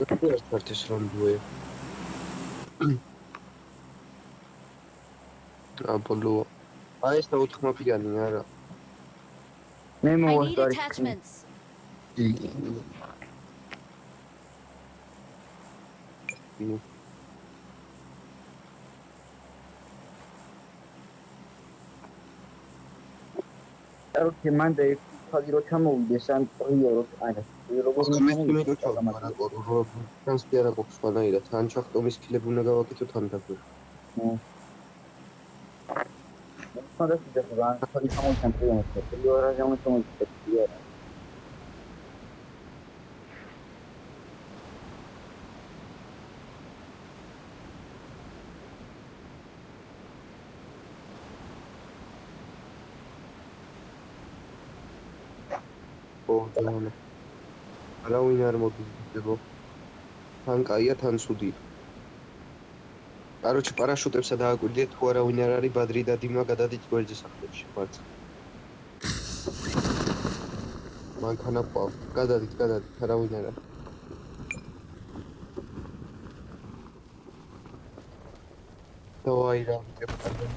ერთის რონდუე. აბოლო. აი ეს 4-მაპიანი არა. მე I need მოვასწარი. attachments. კაროჩე მანდ ხაზი რო ჩამოვიდეს ან პრიო რო არა როგორ მე გეჩვენა მაგრამ ტრანსფერა გვაქვს სხვანაირად თან ჩახტომის ქილები უნდა გავაკეთოთ თან დაგვირ ხანდახან და ხაზი ჩამოვიდნენ პრიო პრიო რა ჩამოვიდნენ ოღონდ არავინ არ მოგიძებო თან კაია თან ცუდია კაროჩე პარაშუტებსა დააკვირდეთ თუ არავინ არ არის ბადრი და დიმა გადადით გვერდზე სახლებში მარცხ მანქანა ყავს გადადით არავინ არ არის დავაი რა ვიკებ კარგად